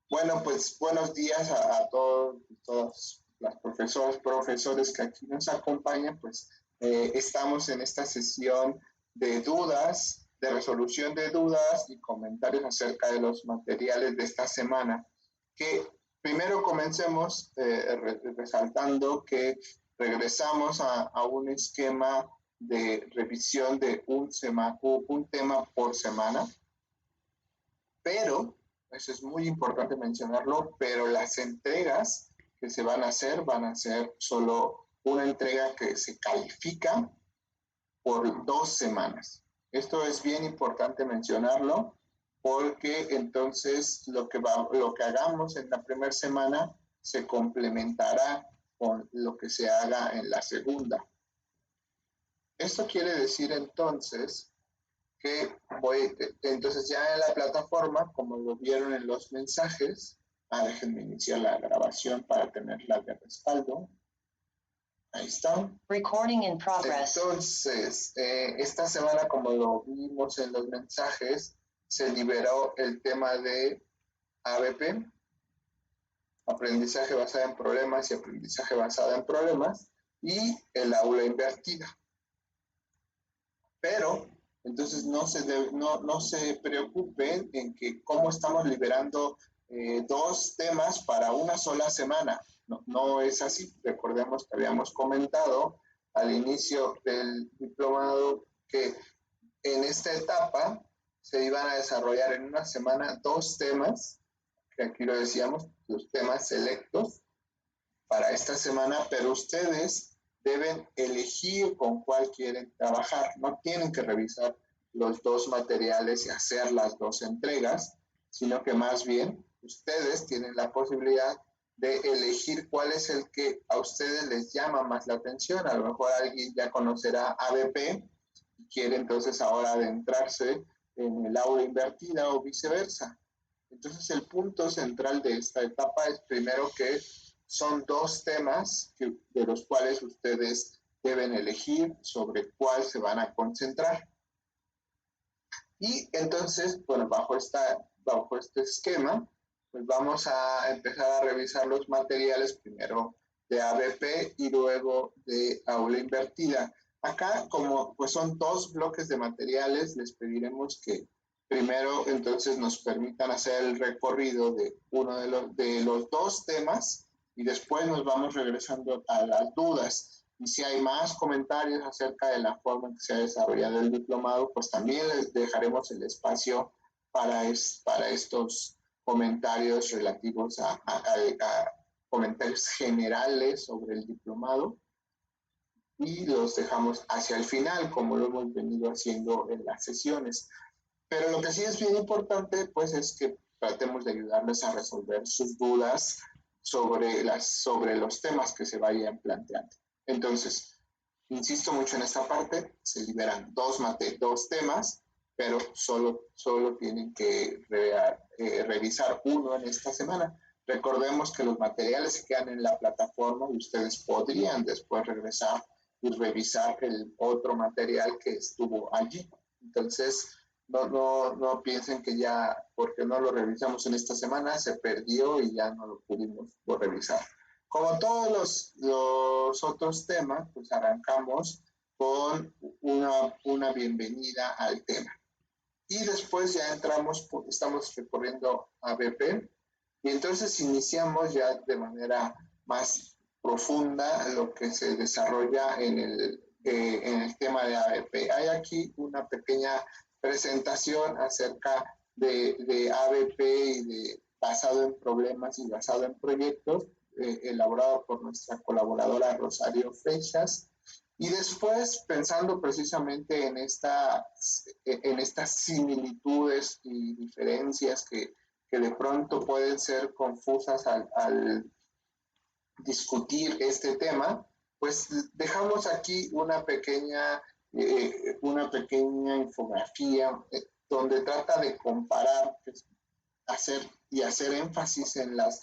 Bueno, pues buenos días a todos, todas las profesores que aquí nos acompañan. Pues estamos en esta sesión de dudas, de resolución de dudas y comentarios acerca de los materiales de esta semana. Que primero comencemos resaltando que regresamos a un esquema de revisión de un tema por semana, pero eso es muy importante mencionarlo, pero las entregas que se van a ser solo una entrega que se califica por 2 semanas. Esto es bien importante mencionarlo porque entonces lo que hagamos en la primera semana se complementará con lo que se haga en la segunda. Esto quiere decir entonces que entonces ya en la plataforma, como lo vieron en los mensajes, déjenme iniciar la grabación para tenerla de respaldo. Ahí está. Recording in progress. Entonces, esta semana, como lo vimos en los mensajes, se liberó el tema de ABP, aprendizaje basado en problemas y aprendizaje basado en problemas, y el aula invertida. Pero entonces no se preocupen en que cómo estamos liberando 2 temas para una sola semana. No es así. Recordemos que habíamos comentado al inicio del diplomado que en esta etapa se iban a desarrollar en una semana 2 temas, que aquí lo decíamos, los temas selectos para esta semana, pero ustedes deben elegir con cuál quieren trabajar. No tienen que revisar los 2 materiales y hacer las 2 entregas, sino que más bien ustedes tienen la posibilidad de elegir cuál es el que a ustedes les llama más la atención. A lo mejor alguien ya conocerá ABP y quiere entonces ahora adentrarse en el aula invertida o viceversa. Entonces el punto central de esta etapa es primero que son 2 temas de los cuales ustedes deben elegir sobre cuál se van a concentrar. Y entonces, bueno, bajo este esquema, pues vamos a empezar a revisar los materiales primero de ABP y luego de aula invertida. Acá, como pues son 2 bloques de materiales, les pediremos que primero entonces nos permitan hacer el recorrido de uno de los 2 temas y después nos vamos regresando a las dudas. Y si hay más comentarios acerca de la forma en que se ha desarrollado el diplomado, pues también les dejaremos el espacio para estos comentarios relativos a comentarios generales sobre el diplomado, y los dejamos hacia el final, como lo hemos venido haciendo en las sesiones. Pero lo que sí es bien importante, pues, es que tratemos de ayudarles a resolver sus dudas sobre los temas que se vayan planteando. Entonces, insisto mucho en esta parte, se liberan 2 temas, pero solo tienen que revisar uno en esta semana. Recordemos que los materiales se quedan en la plataforma y ustedes podrían después regresar y revisar el otro material que estuvo allí. Entonces, no piensen que ya, porque no lo revisamos en esta semana, se perdió y ya no lo pudimos revisar. Como todos los otros temas, pues arrancamos con una bienvenida al tema. Y después ya estamos recorriendo ABP, y entonces iniciamos ya de manera más profunda lo que se desarrolla en el tema de ABP. Hay aquí una pequeña presentación acerca de ABP y basado en problemas y basado en proyectos, elaborado por nuestra colaboradora Rosario Freixas. Y después, pensando precisamente en estas similitudes y diferencias que de pronto pueden ser confusas al discutir este tema, pues dejamos aquí una pequeña infografía donde trata de comparar, pues, hacer énfasis en las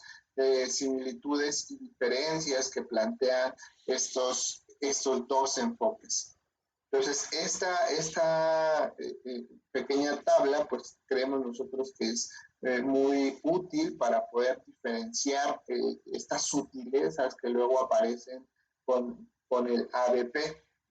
similitudes y diferencias que plantean estos 2 enfoques. Entonces, esta pequeña tabla, pues creemos nosotros que es muy útil para poder diferenciar estas sutilezas que luego aparecen con el ABP.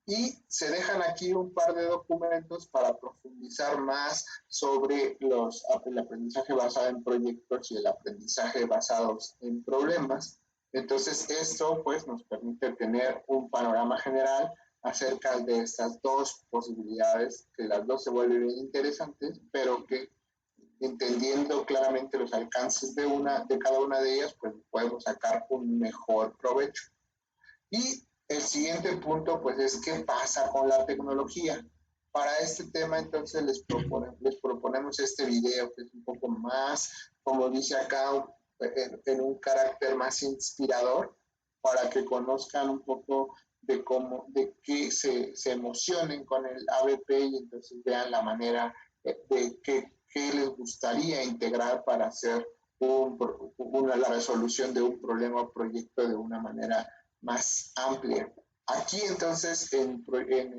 Y se dejan aquí un par de documentos para profundizar más sobre el aprendizaje basado en proyectos y el aprendizaje basado en problemas. Entonces, esto pues nos permite tener un panorama general acerca de estas dos posibilidades, que las dos se vuelven bien interesantes, pero que entendiendo claramente los alcances de cada una de ellas, pues podemos sacar un mejor provecho. Y el siguiente punto, pues, es qué pasa con la tecnología. Para este tema, entonces, les proponemos este video, que es un poco más, como dice acá, en un carácter más inspirador, para que conozcan un poco de que se emocionen con el ABP y entonces vean la manera de qué les gustaría integrar para hacer la resolución de un problema o proyecto de una manera más amplia. Aquí entonces en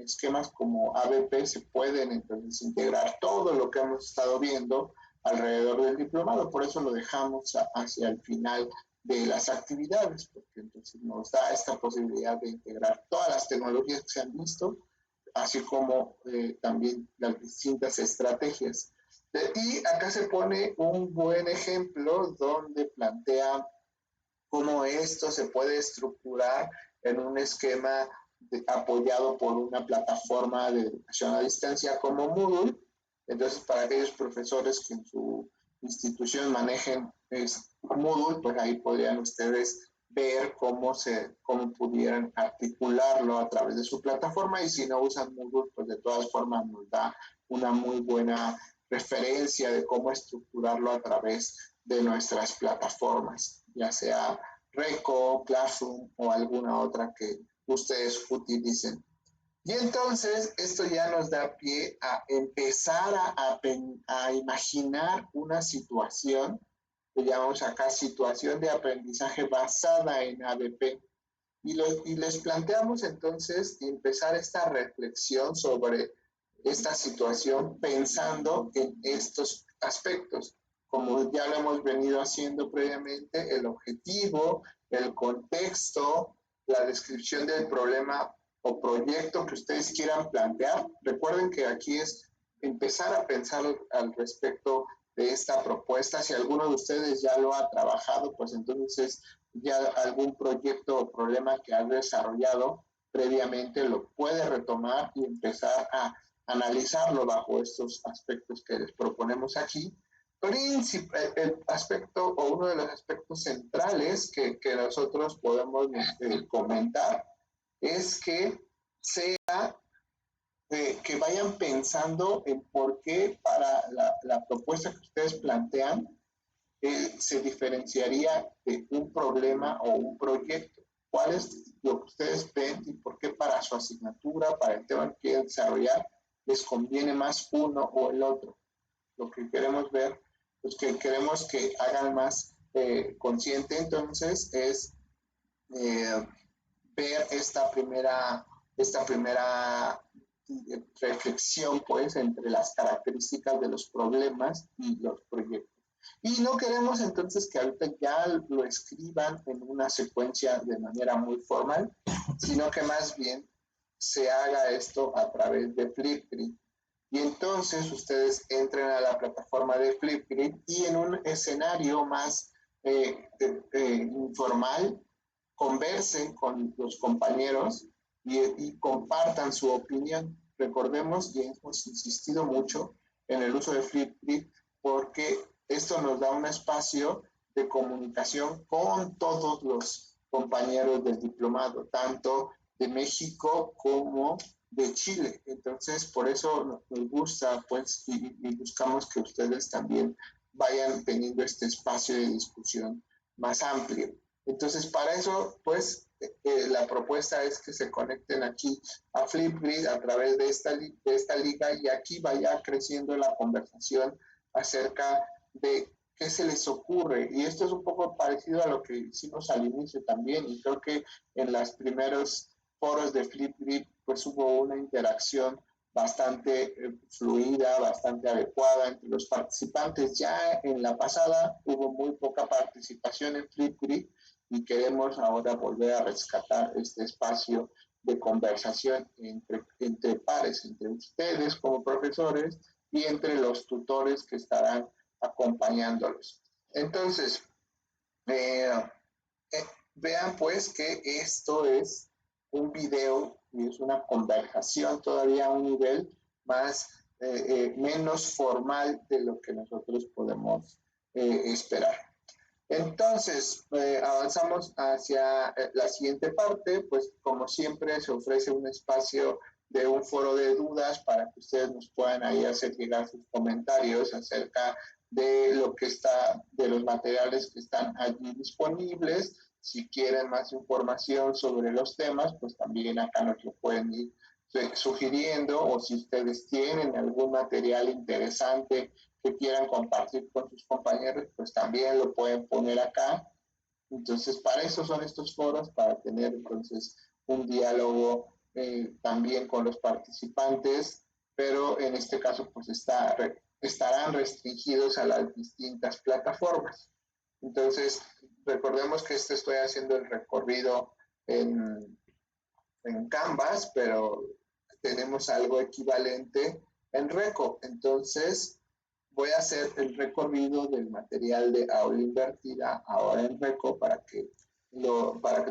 esquemas como ABP se pueden entonces integrar todo lo que hemos estado viendo alrededor del diplomado, por eso lo dejamos hacia el final de las actividades, porque entonces nos da esta posibilidad de integrar todas las tecnologías que se han visto, así como también las distintas estrategias. Y acá se pone un buen ejemplo donde plantea cómo esto se puede estructurar en un esquema apoyado por una plataforma de educación a distancia como Moodle. Entonces, para aquellos profesores que en su institución manejen Moodle, pues ahí podrían ustedes ver cómo pudieran articularlo a través de su plataforma, y si no usan Moodle, pues de todas formas nos da una muy buena referencia de cómo estructurarlo a través de nuestras plataformas, ya sea Reco, Classroom o alguna otra que ustedes utilicen. Y entonces esto ya nos da pie a empezar a imaginar una situación que llamamos acá situación de aprendizaje basada en ABP. Y les planteamos entonces empezar esta reflexión sobre esta situación pensando en estos aspectos. Como ya lo hemos venido haciendo previamente, el objetivo, el contexto, la descripción del problema o proyecto que ustedes quieran plantear. Recuerden que aquí es empezar a pensar al respecto de esta propuesta. Si alguno de ustedes ya lo ha trabajado, pues entonces ya algún proyecto o problema que ha desarrollado previamente lo puede retomar y empezar a analizarlo bajo estos aspectos que les proponemos aquí. El aspecto o uno de los aspectos centrales que nosotros podemos comentar es que que vayan pensando en por qué para la propuesta que ustedes plantean se diferenciaría de un problema o un proyecto. ¿Cuál es lo que ustedes ven y por qué para su asignatura, para el tema que quieren desarrollar, les conviene más uno o el otro? Lo que queremos ver, pues que queremos que hagan más consciente entonces es ver esta primera reflexión pues entre las características de los problemas y los proyectos. Y no queremos entonces que ahorita ya lo escriban en una secuencia de manera muy formal, sino que más bien se haga esto a través de Flipgrid. Y entonces ustedes entren a la plataforma de Flipgrid y en un escenario más informal, conversen con los compañeros y compartan su opinión. Recordemos que hemos insistido mucho en el uso de Flipgrid porque esto nos da un espacio de comunicación con todos los compañeros del diplomado, tanto de México como de Chile. Entonces, por eso nos gusta, pues, y buscamos que ustedes también vayan teniendo este espacio de discusión más amplio. Entonces, para eso, pues, la propuesta es que se conecten aquí a Flipgrid a través de esta liga y aquí vaya creciendo la conversación acerca de qué se les ocurre. Y esto es un poco parecido a lo que hicimos al inicio también, y creo que en las primeros foros de Flipgrid, pues hubo una interacción bastante fluida, bastante adecuada entre los participantes. Ya en la pasada hubo muy poca participación en Flipgrid y queremos ahora volver a rescatar este espacio de conversación entre pares, entre ustedes como profesores y entre los tutores que estarán acompañándolos. Entonces, vean pues que esto es un video y es una conversación todavía a un nivel más, menos formal de lo que nosotros podemos esperar. Entonces, avanzamos hacia la siguiente parte, pues como siempre se ofrece un espacio de un foro de dudas para que ustedes nos puedan ahí hacer llegar sus comentarios acerca de lo que está, de los materiales que están allí disponibles. Si quieren más información sobre los temas, pues también acá nos lo pueden ir sugiriendo, o si ustedes tienen algún material interesante que quieran compartir con sus compañeros, pues también lo pueden poner acá. Entonces, para eso son estos foros, para tener entonces un diálogo también con los participantes, pero en este caso pues estarán restringidos a las distintas plataformas. Entonces, recordemos que estoy haciendo el recorrido en Canvas, pero tenemos algo equivalente en Reco. Entonces, voy a hacer el recorrido del material de aula invertida ahora en Reco para que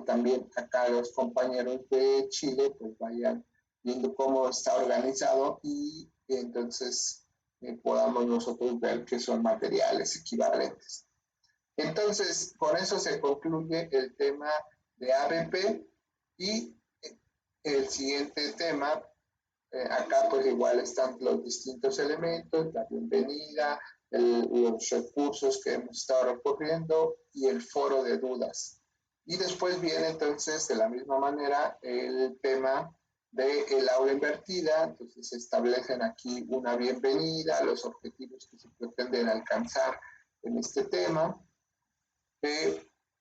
también acá los compañeros de Chile pues vayan viendo cómo está organizado y entonces podamos nosotros ver que son materiales equivalentes. Entonces, con eso se concluye el tema de ABP y el siguiente tema, acá pues igual están los distintos elementos, la bienvenida, los recursos que hemos estado recorriendo y el foro de dudas. Y después viene entonces de la misma manera el tema del aula invertida. Entonces se establecen aquí una bienvenida, los objetivos que se pretenden alcanzar en este tema.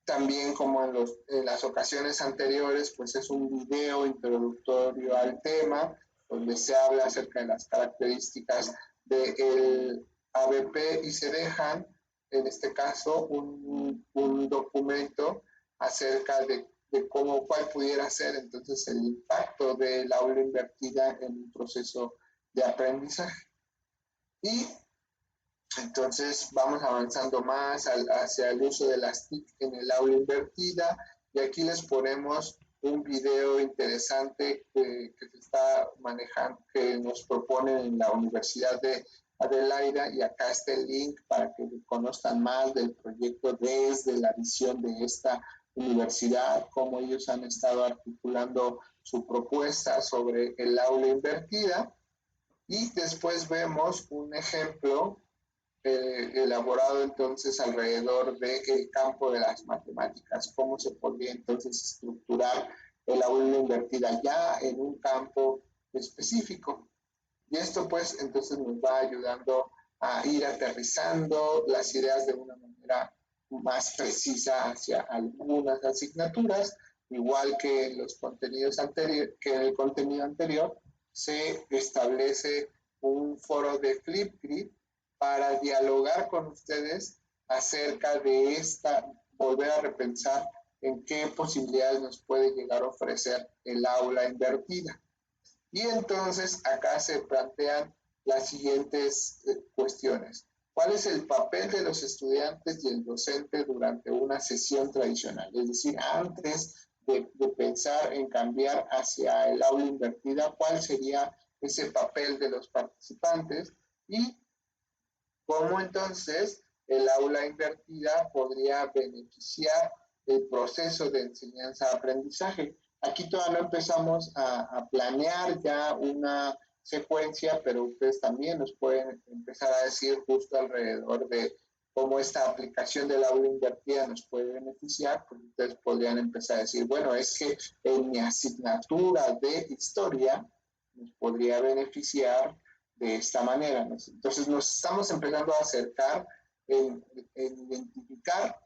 También como en las ocasiones anteriores, pues es un video introductorio al tema, donde se habla acerca de las características del ABP y se dejan, en este caso, un documento acerca de cuál pudiera ser entonces el impacto del aula invertida en un proceso de aprendizaje. Y entonces vamos avanzando más hacia el uso de las TIC en el aula invertida y aquí les ponemos un video interesante que se está manejando, que nos proponen en la Universidad de Adelaida, y acá está el link para que conozcan más del proyecto desde la visión de esta universidad, cómo ellos han estado articulando su propuesta sobre el aula invertida. Y después vemos un ejemplo elaborado entonces alrededor del campo de las matemáticas, cómo se podría entonces estructurar el aula invertida ya en un campo específico. Y esto pues entonces nos va ayudando a ir aterrizando las ideas de una manera más precisa hacia algunas asignaturas, igual que en los contenidos anteriores, que en el contenido anterior se establece un foro de Flipgrid para dialogar con ustedes acerca de volver a repensar en qué posibilidades nos puede llegar a ofrecer el aula invertida. Y entonces acá se plantean las siguientes cuestiones. ¿Cuál es el papel de los estudiantes y el docente durante una sesión tradicional? Es decir, antes de pensar en cambiar hacia el aula invertida, ¿cuál sería ese papel de los participantes? Y cómo entonces el aula invertida podría beneficiar el proceso de enseñanza-aprendizaje. Aquí todavía no empezamos a planear ya una secuencia, pero ustedes también nos pueden empezar a decir justo alrededor de cómo esta aplicación del aula invertida nos puede beneficiar, porque ustedes podrían empezar a decir, bueno, es que en mi asignatura de historia nos podría beneficiar de esta manera. Entonces nos estamos empezando a acercar en identificar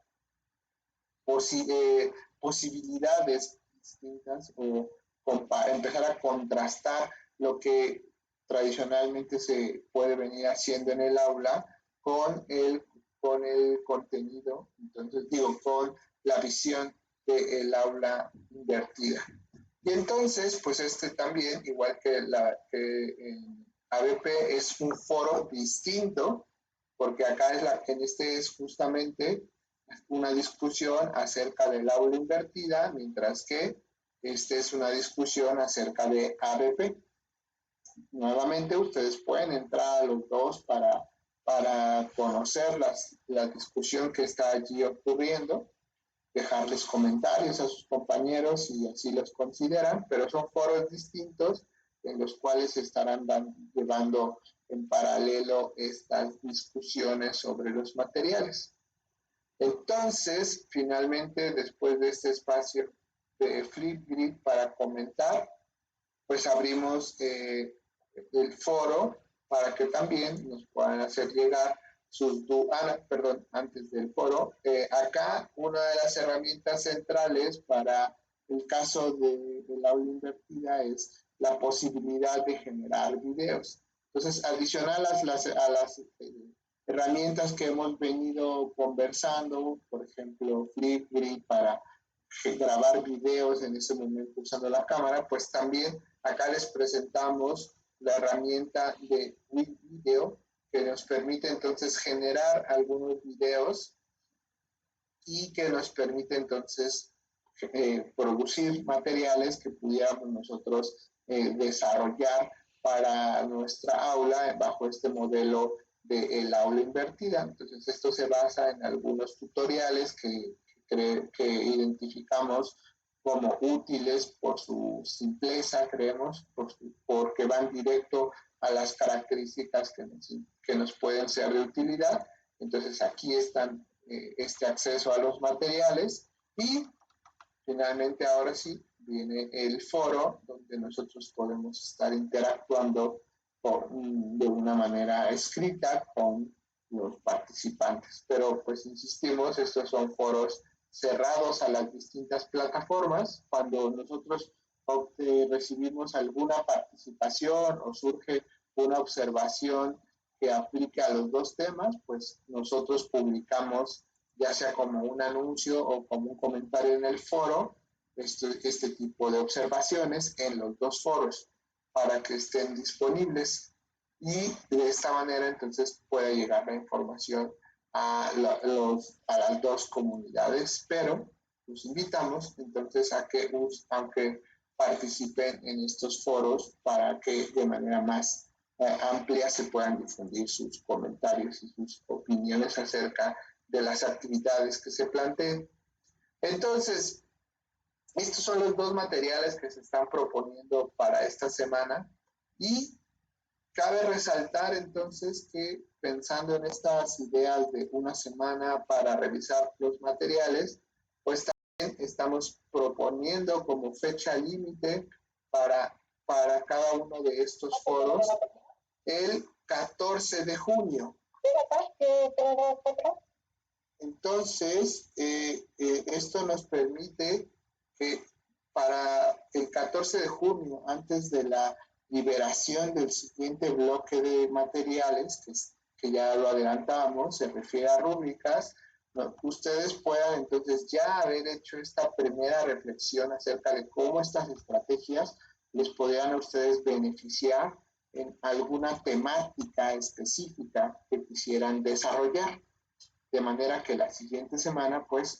posibilidades distintas o empezar a contrastar lo que tradicionalmente se puede venir haciendo en el aula con el contenido, entonces digo, con la visión del aula invertida. Y entonces, pues también, igual que ABP, es un foro distinto, porque acá en este es justamente una discusión acerca del aula invertida, mientras que es una discusión acerca de ABP. Nuevamente, ustedes pueden entrar a los dos para conocer la discusión que está allí ocurriendo, dejarles comentarios a sus compañeros si así los consideran, pero son foros distintos en los cuales se estarán llevando en paralelo estas discusiones sobre los materiales. Entonces, finalmente, después de este espacio de Flipgrid para comentar, pues abrimos el foro para que también nos puedan hacer llegar sus dudas. Perdón, antes del foro, acá una de las herramientas centrales para el caso del aula invertida es la posibilidad de generar videos. Entonces, adicional a las herramientas que hemos venido conversando, por ejemplo, Flipgrid para grabar videos en ese momento usando la cámara, pues también acá les presentamos la herramienta de Video, que nos permite entonces generar algunos videos y que nos permite entonces producir materiales que pudiéramos nosotros desarrollar para nuestra aula bajo este modelo del aula invertida. Entonces esto se basa en algunos tutoriales que identificamos como útiles por su simpleza, creemos, porque van directo a las características que nos pueden ser de utilidad. Entonces aquí están este acceso a los materiales y finalmente ahora sí viene el foro donde nosotros podemos estar interactuando de una manera escrita con los participantes. Pero pues insistimos, estos son foros cerrados a las distintas plataformas. Cuando nosotros recibimos alguna participación o surge una observación que aplique a los dos temas, pues nosotros publicamos ya sea como un anuncio o como un comentario en el foro, este tipo de observaciones en los dos foros para que estén disponibles y de esta manera entonces pueda llegar la información a las dos comunidades, pero los invitamos entonces a que aunque participen en estos foros para que de manera más amplia se puedan difundir sus comentarios y sus opiniones acerca de las actividades que se planteen. Entonces, estos son los dos materiales que se están proponiendo para esta semana y cabe resaltar entonces que pensando en estas ideas de una semana para revisar los materiales, pues también estamos proponiendo como fecha límite para cada uno de estos foros el 14 de junio. Entonces, esto nos permite que para el 14 de junio, antes de la liberación del siguiente bloque de materiales, que ya lo adelantamos, se refiere a rúbricas, ustedes puedan entonces ya haber hecho esta primera reflexión acerca de cómo estas estrategias les podrían a ustedes beneficiar en alguna temática específica que quisieran desarrollar. De manera que la siguiente semana, pues,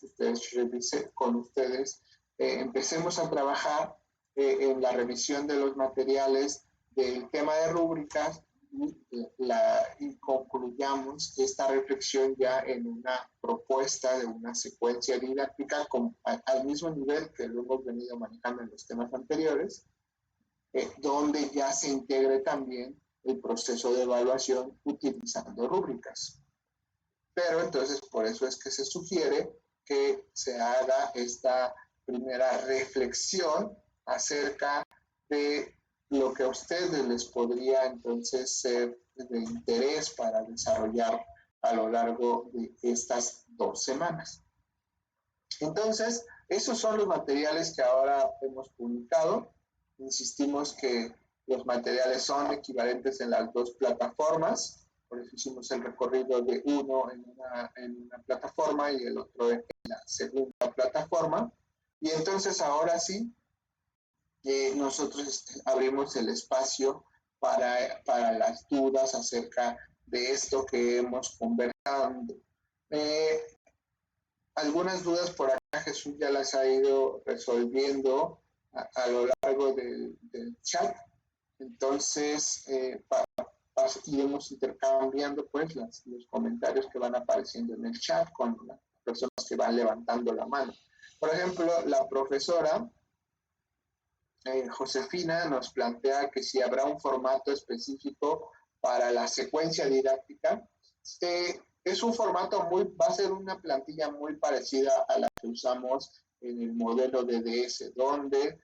empecemos a trabajar en la revisión de los materiales del tema de rúbricas y concluyamos esta reflexión ya en una propuesta de una secuencia didáctica al mismo nivel que lo hemos venido manejando en los temas anteriores, donde ya se integre también el proceso de evaluación utilizando rúbricas. Pero entonces por eso es que se sugiere que se haga esta primera reflexión acerca de lo que a ustedes les podría entonces ser de interés para desarrollar a lo largo de estas 2 semanas. Entonces, esos son los materiales que ahora hemos publicado. insistimos que los materiales son equivalentes en las dos plataformas, por eso hicimos el recorrido de uno en una plataforma y el otro en la segunda plataforma. Y entonces ahora sí, nosotros abrimos el espacio para las dudas acerca de esto que hemos conversado. Algunas dudas por acá Jesús ya las ha ido resolviendo a lo largo del chat. Entonces, iremos intercambiando pues los comentarios que van apareciendo en el chat con las personas que van levantando la mano. Por ejemplo, la profesora Josefina nos plantea que si habrá un formato específico para la secuencia didáctica. Es un formato va a ser una plantilla muy parecida a la que usamos en el modelo de DDS, donde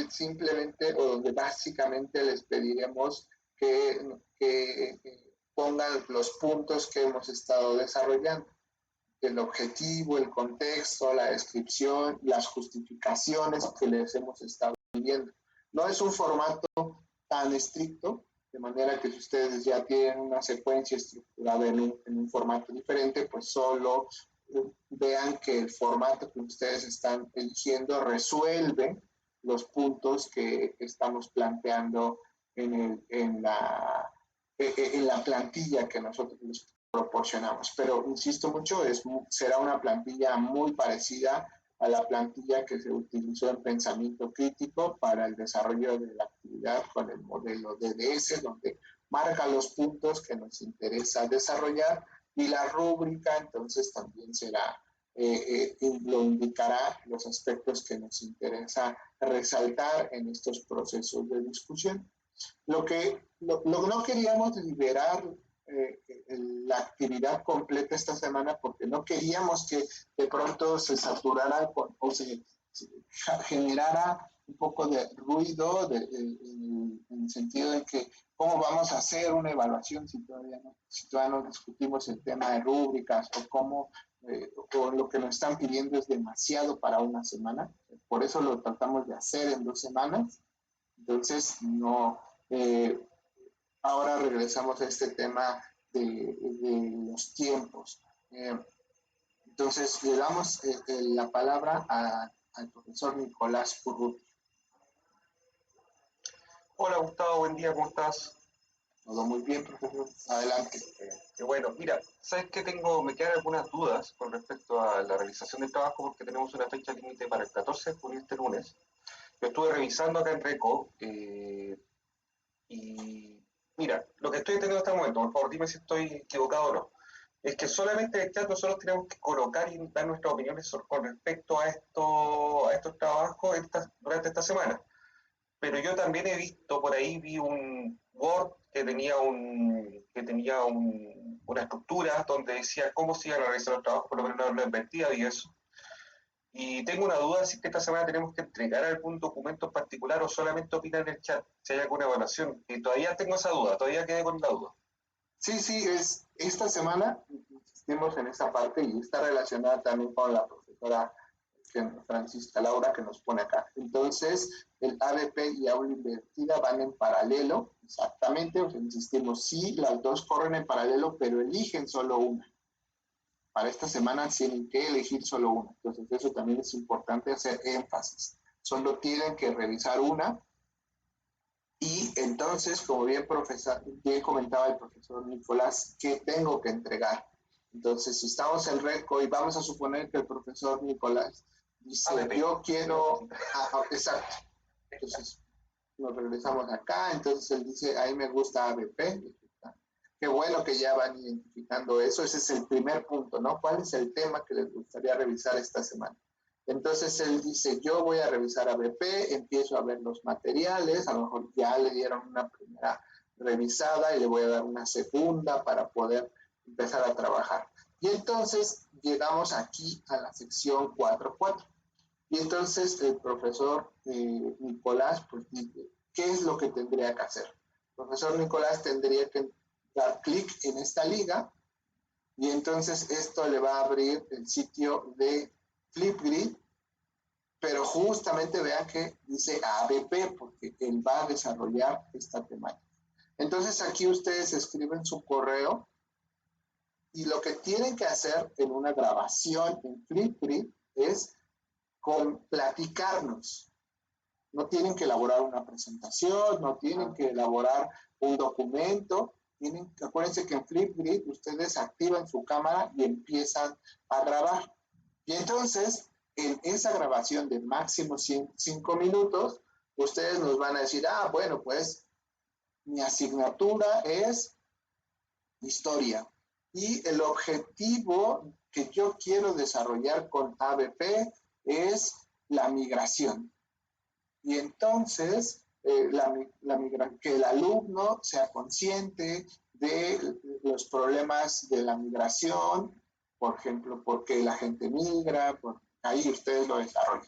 simplemente o donde básicamente les pediremos que pongan los puntos que hemos estado desarrollando. El objetivo, el contexto, la descripción, las justificaciones que les hemos estado viendo. No es un formato tan estricto, de manera que si ustedes ya tienen una secuencia estructurada en un formato diferente, pues solo vean que el formato que ustedes están eligiendo resuelve los puntos que estamos planteando en la plantilla que nosotros les proporcionamos. Pero insisto mucho, será una plantilla muy parecida a la plantilla que se utilizó en pensamiento crítico para el desarrollo de la actividad con el modelo DDS, donde marca los puntos que nos interesa desarrollar, y la rúbrica entonces también será, lo indicará los aspectos que nos interesa resaltar en estos procesos de discusión. Lo no queríamos liberar la actividad completa esta semana porque no queríamos que de pronto se saturara o se generara un poco de ruido en el sentido de que cómo vamos a hacer una evaluación si todavía no discutimos el tema de rúbricas o lo que nos están pidiendo es demasiado para una semana. Por eso lo tratamos de hacer en 2 semanas. Entonces, ahora regresamos a este tema de los tiempos. Entonces, le damos la palabra al profesor Nicolás Urrutia. Hola Gustavo, buen día, ¿cómo estás? Todo muy bien, profesor. Adelante. Qué bueno. Mira, sabes que me quedan algunas dudas con respecto a la realización del trabajo porque tenemos una fecha límite para el 14 de junio, este lunes. Yo estuve revisando acá en RECO y mira, lo que estoy entendiendo en este momento, por favor dime si estoy equivocado o no, es que solamente en el chat nosotros tenemos que colocar y dar nuestras opiniones con respecto a estos trabajos durante esta semana. Pero yo también he visto, por ahí vi un Word que tenía una estructura donde decía cómo se iban a realizar los trabajos, por lo menos no lo invertía y eso. Y tengo una duda si es que esta semana tenemos que entregar algún documento en particular o solamente opinar en el chat, si hay alguna evaluación. Y todavía tengo esa duda, todavía quedé con la duda. Sí, esta semana insistimos en esa parte y está relacionada también con la profesora Francisca Laura que nos pone acá. Entonces, el ABP y aula invertida van en paralelo, exactamente, o sea, insistimos, sí, las dos corren en paralelo, pero eligen solo una. Para esta semana tienen que elegir solo una. Entonces, eso también es importante hacer énfasis. Solo tienen que revisar una. Y entonces, como bien comentaba el profesor Nicolás, ¿qué tengo que entregar? Entonces, si estamos en RECO y vamos a suponer que el profesor Nicolás dice, yo quiero... exacto. Entonces, nos regresamos acá. Entonces, él dice, ahí me gusta ABP. Qué bueno que ya van identificando eso. Ese es el primer punto, ¿no? ¿Cuál es el tema que les gustaría revisar esta semana? Entonces él dice, yo voy a revisar ABP, empiezo a ver los materiales, a lo mejor ya le dieron una primera revisada y le voy a dar una segunda para poder empezar a trabajar. Y entonces llegamos aquí a la sección 4.4. Y entonces el profesor Nicolás pues dice, ¿qué es lo que tendría que hacer? El profesor Nicolás tendría que dar clic en esta liga y entonces esto le va a abrir el sitio de Flipgrid pero justamente vean que dice ABP, porque él va a desarrollar esta temática. Entonces aquí ustedes escriben su correo y lo que tienen que hacer en una grabación en Flipgrid es platicarnos. No tienen que elaborar una presentación, no tienen que elaborar un documento. Acuérdense que en Flipgrid ustedes activan su cámara y empiezan a grabar. Y entonces, en esa grabación de máximo 5 minutos, ustedes nos van a decir, bueno, pues mi asignatura es historia. Y el objetivo que yo quiero desarrollar con ABP es la migración. Y entonces, que el alumno sea consciente de los problemas de la migración, por ejemplo, por qué la gente migra, ahí ustedes lo desarrollan.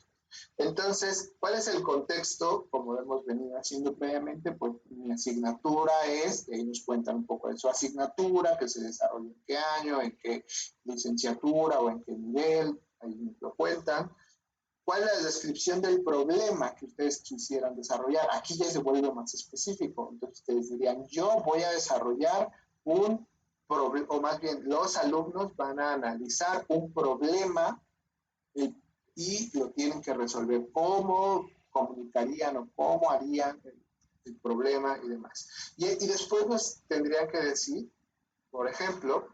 Entonces, ¿cuál es el contexto? Como hemos venido haciendo previamente, pues mi asignatura es, ahí nos cuentan un poco de su asignatura, que se desarrolla en qué año, en qué licenciatura o en qué nivel, ahí nos lo cuentan. ¿Cuál es la descripción del problema que ustedes quisieran desarrollar? Aquí ya se vuelve más específico. Entonces ustedes dirían, yo voy a desarrollar un problema, o más bien los alumnos van a analizar un problema y lo tienen que resolver. ¿Cómo comunicarían o cómo harían el problema y demás? Y después nos tendrían que decir, por ejemplo,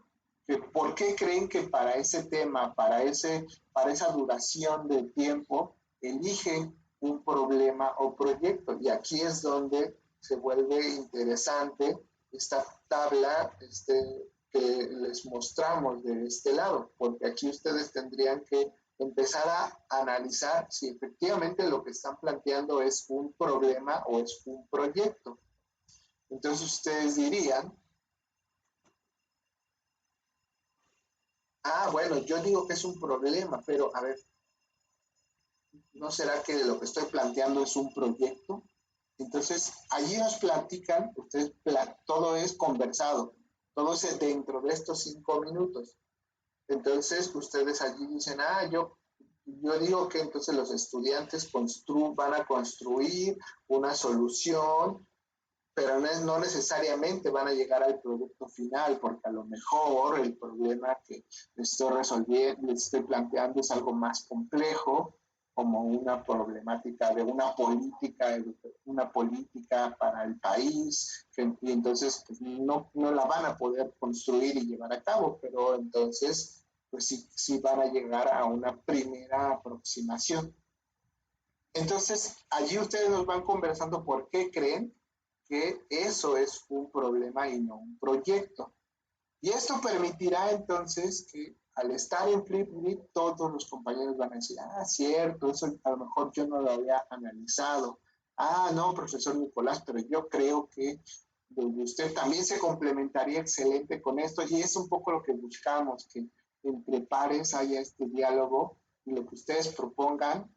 que por qué creen que para ese tema, para esa duración del tiempo, eligen un problema o proyecto. Y aquí es donde se vuelve interesante esta tabla que les mostramos de este lado, porque aquí ustedes tendrían que empezar a analizar si efectivamente lo que están planteando es un problema o es un proyecto. Entonces ustedes dirían, bueno, yo digo que es un problema, pero a ver, ¿no será que lo que estoy planteando es un proyecto? Entonces, allí nos platican, todo es conversado, todo es dentro de estos 5 minutos. Entonces, ustedes allí dicen, yo digo que entonces los estudiantes van a construir una solución, pero no necesariamente van a llegar al producto final, porque a lo mejor el problema que les estoy planteando es algo más complejo, como una problemática de una política para el país, y entonces pues, no la van a poder construir y llevar a cabo, pero entonces pues sí van a llegar a una primera aproximación. Entonces, allí ustedes nos van conversando por qué creen que eso es un problema y no un proyecto. Y esto permitirá entonces que al estar en Flipgrid todos los compañeros van a decir, cierto, eso a lo mejor yo no lo había analizado. No, profesor Nicolás, pero yo creo que usted también se complementaría excelente con esto y es un poco lo que buscamos, que entre pares haya este diálogo y lo que ustedes propongan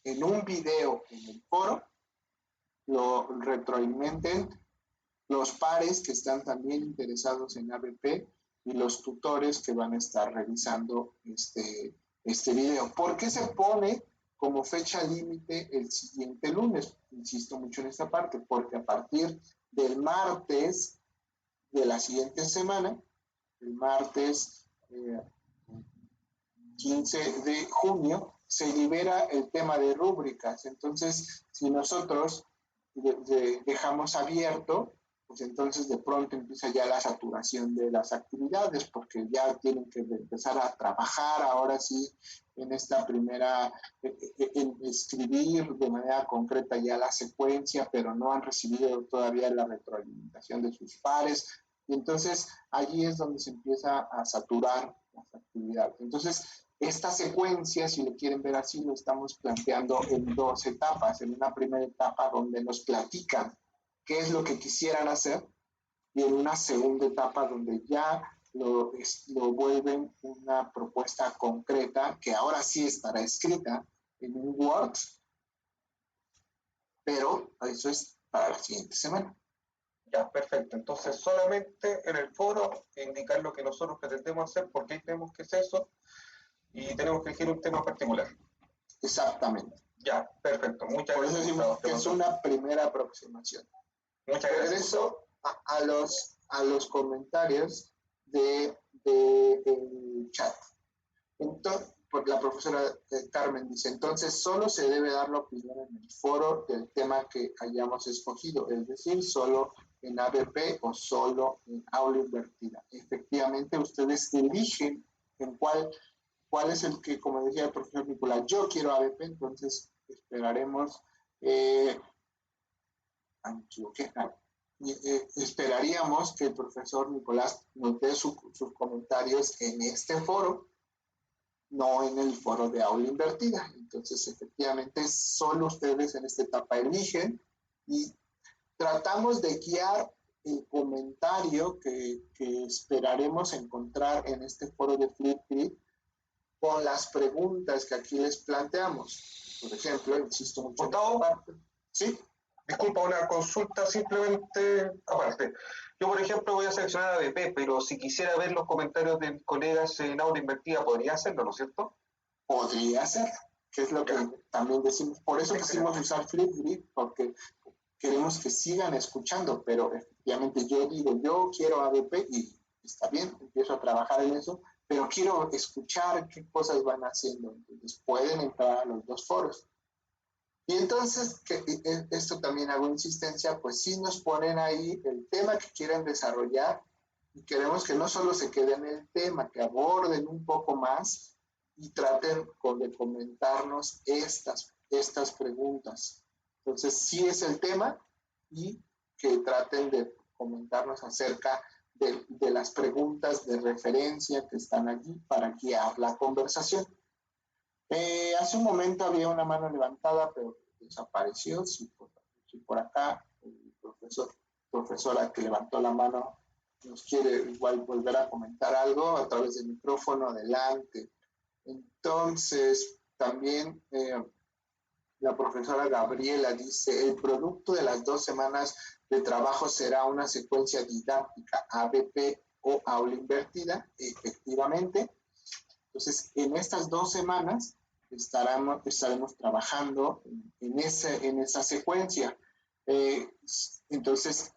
en un video en el foro lo retroalimenten los pares que están también interesados en ABP y los tutores que van a estar revisando este video. ¿Por qué se pone como fecha límite el siguiente lunes? Insisto mucho en esta parte, porque a partir del martes de la siguiente semana, el martes 15 de junio, se libera el tema de rúbricas. Entonces, si nosotros dejamos abierto, pues entonces de pronto empieza ya la saturación de las actividades, porque ya tienen que empezar a trabajar ahora sí en esta primera, en escribir de manera concreta ya la secuencia, pero no han recibido todavía la retroalimentación de sus pares. Y entonces allí es donde se empieza a saturar las actividades. Entonces, esta secuencia, si lo quieren ver así, lo estamos planteando en 2 etapas. En una primera etapa donde nos platican qué es lo que quisieran hacer y en una segunda etapa donde ya lo vuelven una propuesta concreta que ahora sí estará escrita en un Word, pero eso es para la siguiente semana. Ya, perfecto. Entonces, solamente en el foro indicar lo que nosotros pretendemos hacer, por qué creemos que es eso, y tenemos que elegir un tema particular. Exactamente. Ya, perfecto. Muchas Por eso gracias. decimos que es una primera aproximación. Muchas gracias. Regreso a los comentarios del chat. Entonces, pues la profesora Carmen dice, entonces solo se debe dar la opinión en el foro del tema que hayamos escogido, es decir, solo en ABP o solo en aula invertida. Efectivamente, ustedes eligen en cuál es el que, como decía el profesor Nicolás, yo quiero ABP, entonces esperaremos, esperaríamos que el profesor Nicolás nos dé sus comentarios en este foro, no en el foro de aula invertida. Entonces, efectivamente, solo ustedes en esta etapa eligen y tratamos de guiar el comentario que esperaremos encontrar en este foro de Flipgrid con las preguntas que aquí les planteamos. Por ejemplo, insisto mucho en esta parte. ¿Sí? Disculpa, una consulta simplemente aparte. Yo, por ejemplo, voy a seleccionar ABP, pero si quisiera ver los comentarios de mis colegas en aula invertida, ¿podría hacerlo, no es cierto? Podría ser, que es lo que también decimos. Por eso quisimos usar Flipgrid, porque queremos que sigan escuchando, pero efectivamente yo digo, yo quiero ABP y está bien, empiezo a trabajar en eso, pero quiero escuchar qué cosas van haciendo. Entonces pueden entrar a los dos foros. Y entonces, que esto también hago insistencia, pues sí nos ponen ahí el tema que quieren desarrollar y queremos que no solo se queden en el tema, que aborden un poco más y traten de comentarnos estas preguntas. Entonces, sí es el tema y que traten de comentarnos acerca de las preguntas de referencia que están allí para guiar la conversación. Hace un momento había una mano levantada, pero desapareció. Si por acá el profesora que levantó la mano nos quiere igual volver a comentar algo a través del micrófono, adelante. Entonces, también la profesora Gabriela dice, el producto de las 2 semanas de trabajo será una secuencia didáctica ABP o aula invertida, efectivamente. Entonces, en estas 2 semanas estaremos trabajando en esa secuencia. Entonces,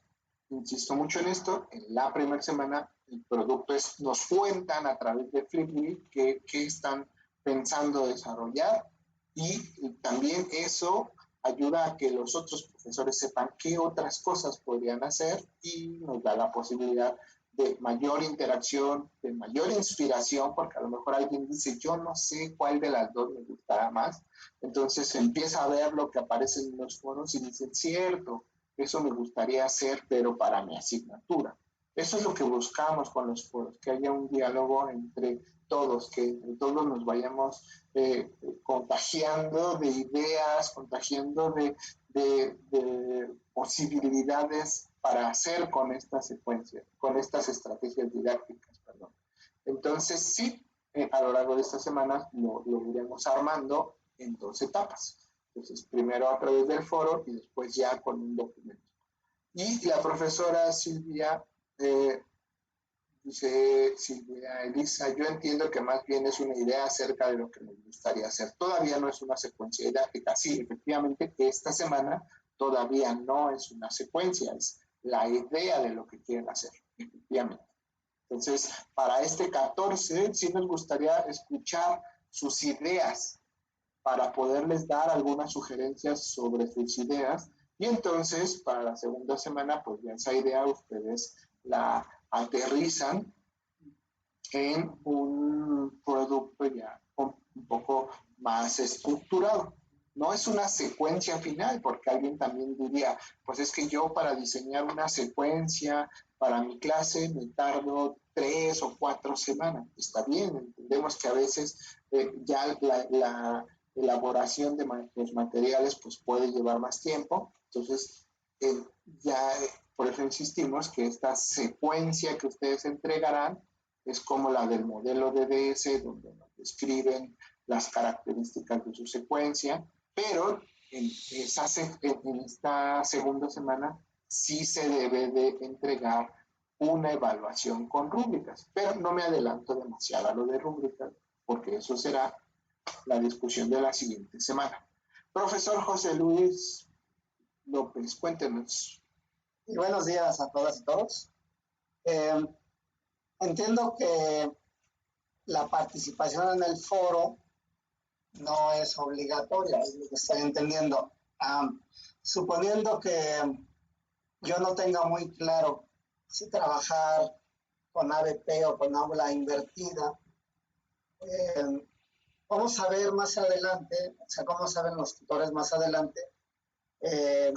insisto mucho en esto, en la primera semana el producto nos cuentan a través de Flipgrid qué están pensando desarrollar y también eso ayuda a que los otros profesores sepan qué otras cosas podrían hacer y nos da la posibilidad de mayor interacción, de mayor inspiración, porque a lo mejor alguien dice, yo no sé cuál de las dos me gustará más. Entonces empieza a ver lo que aparece en los foros y dice, cierto, eso me gustaría hacer, pero para mi asignatura. Eso es lo que buscamos con los foros, que haya un diálogo entre todos, que entre todos nos vayamos contagiando de ideas, contagiando de posibilidades para hacer con esta secuencia, con estas estrategias didácticas, perdón. Entonces, sí, a lo largo de estas semanas lo iremos armando en 2 etapas. Entonces, primero a través del foro y después ya con un documento. Y la profesora Silvia dice, Silvia Elisa, yo entiendo que más bien es una idea acerca de lo que me gustaría hacer. Todavía no es una secuencia didáctica. Sí, efectivamente, esta semana todavía no es una secuencia, es la idea de lo que quieren hacer, efectivamente. Entonces, para este 14, sí nos gustaría escuchar sus ideas para poderles dar algunas sugerencias sobre sus ideas. Y entonces, para la segunda semana, pues ya esa idea ustedes la aterrizan en un producto ya un poco más estructurado. No es una secuencia final, porque alguien también diría, pues es que yo para diseñar una secuencia para mi clase me tardo 3 o 4 semanas. Está bien, entendemos que a veces ya la elaboración de los materiales pues puede llevar más tiempo. Entonces, por eso insistimos que esta secuencia que ustedes entregarán es como la del modelo DDS, donde nos describen las características de su secuencia, pero en esta segunda semana sí se debe de entregar una evaluación con rúbricas, pero no me adelanto demasiado a lo de rúbricas, porque eso será la discusión de la siguiente semana. Profesor José Luis López, cuéntenos. Y buenos días a todas y todos. Entiendo que la participación en el foro no es obligatoria, es lo que estoy entendiendo. Suponiendo que yo no tenga muy claro si trabajar con ABP o con aula invertida, vamos a ver más adelante, o sea, cómo saben los tutores más adelante, qué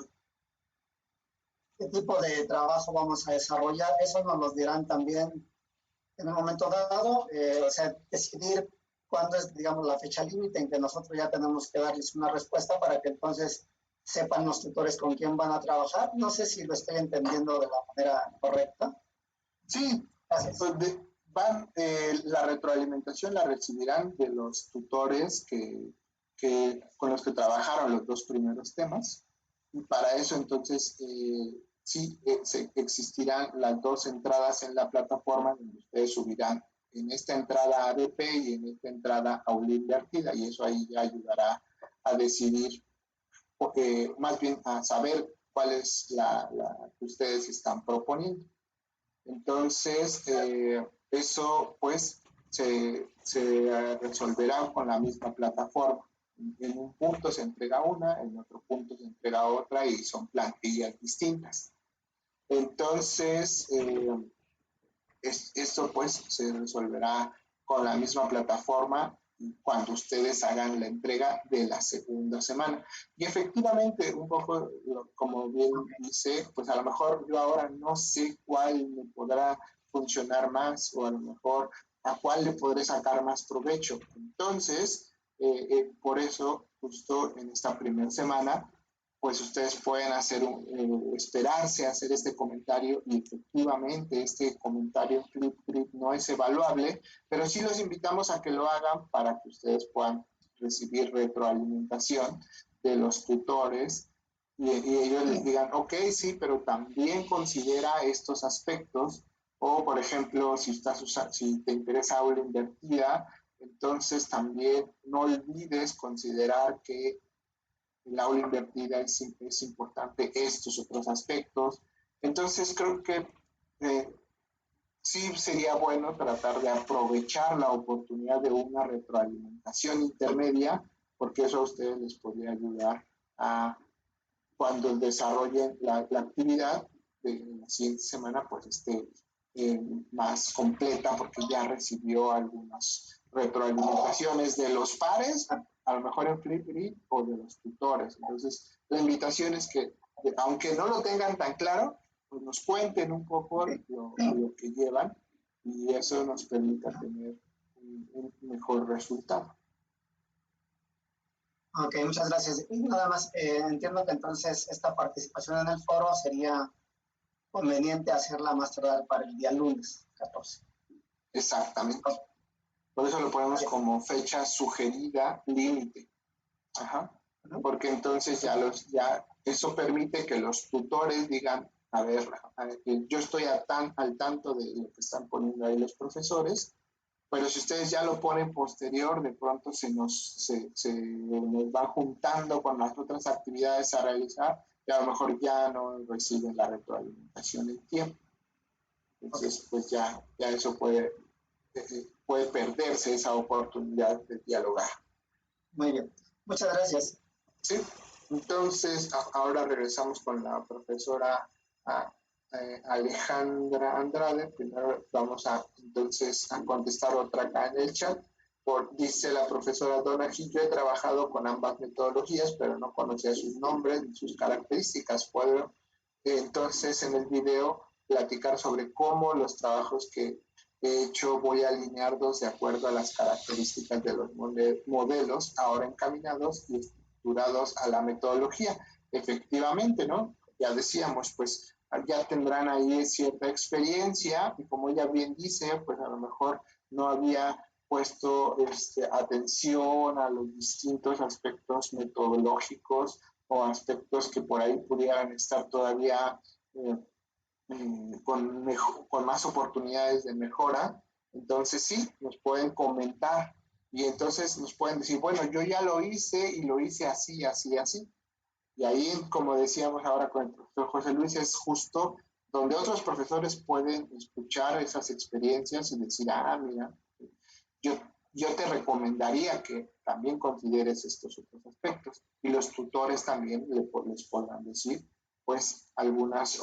tipo de trabajo vamos a desarrollar. Eso nos lo dirán también en un momento dado, o sea, decidir cuándo es, digamos, la fecha límite en que nosotros ya tenemos que darles una respuesta para que entonces sepan los tutores con quién van a trabajar. No sé si lo estoy entendiendo de la manera correcta. Sí, pues la retroalimentación la recibirán de los tutores con los que trabajaron los dos primeros temas. Y para eso entonces sí existirán las dos entradas en la plataforma donde ustedes subirán en esta entrada ADP y en esta entrada aula invertida, y eso ahí ya ayudará a decidir, más bien a saber cuál es la que ustedes están proponiendo. Entonces, eso pues se resolverá con la misma plataforma. En un punto se entrega una, en otro punto se entrega otra y son plantillas distintas. Entonces, esto pues se resolverá con la misma plataforma cuando ustedes hagan la entrega de la segunda semana. Y efectivamente, un poco como bien dice, pues a lo mejor yo ahora no sé cuál me podrá funcionar más o a lo mejor a cuál le podré sacar más provecho. Entonces, por eso, justo en esta primera semana, pues ustedes pueden esperarse a hacer este comentario, y efectivamente este comentario en Flipgrid no es evaluable, pero sí los invitamos a que lo hagan para que ustedes puedan recibir retroalimentación de los tutores y ellos les digan, ok, sí, pero también considera estos aspectos, o por ejemplo, si te interesa aula invertida, entonces también no olvides considerar que el aula invertida es importante estos otros aspectos. Entonces creo que sí sería bueno tratar de aprovechar la oportunidad de una retroalimentación intermedia, porque eso a ustedes les podría ayudar a cuando desarrollen la actividad de la siguiente semana, pues esté más completa, porque ya recibió algunas retroalimentaciones de los pares, a lo mejor en Flipgrid, o de los tutores. Entonces, la invitación es que, aunque no lo tengan tan claro, pues nos cuenten un poco lo que llevan, y eso nos permita tener un mejor resultado. Ok, muchas gracias. Y nada más, entiendo que entonces esta participación en el foro sería conveniente hacerla más tardar para el día lunes 14. Exactamente. Por eso lo ponemos como fecha sugerida límite. Ajá. Porque entonces ya eso permite que los tutores digan, a ver, yo estoy al tanto de lo que están poniendo ahí los profesores, pero si ustedes ya lo ponen posterior, de pronto se nos va juntando con las otras actividades a realizar, y a lo mejor ya no reciben la retroalimentación en tiempo. Entonces, pues ya eso puede perderse esa oportunidad de dialogar. Muy bien, muchas gracias. Sí, entonces ahora regresamos con la profesora Alejandra Andrade. Primero vamos entonces a contestar otra acá en el chat. Dice la profesora Donají, yo he trabajado con ambas metodologías, pero no conocía sus nombres ni sus características. Puedo entonces en el video platicar sobre cómo los trabajos que he hecho voy a alinearlos de acuerdo a las características de los modelos ahora encaminados y estructurados a la metodología. Efectivamente, ¿no? Ya decíamos, pues ya tendrán ahí cierta experiencia, y como ella bien dice, pues a lo mejor no había puesto atención a los distintos aspectos metodológicos o aspectos que por ahí pudieran estar todavía con más oportunidades de mejora. Entonces sí, nos pueden comentar Y entonces nos pueden decir, bueno, yo ya lo hice y lo hice así, así, así. Y ahí, como decíamos ahora con el profesor José Luis, es justo donde otros profesores pueden escuchar esas experiencias y decir, ah, mira, yo, yo te recomendaría que también consideres estos otros aspectos. Y los tutores también les podrán decir, pues, algunas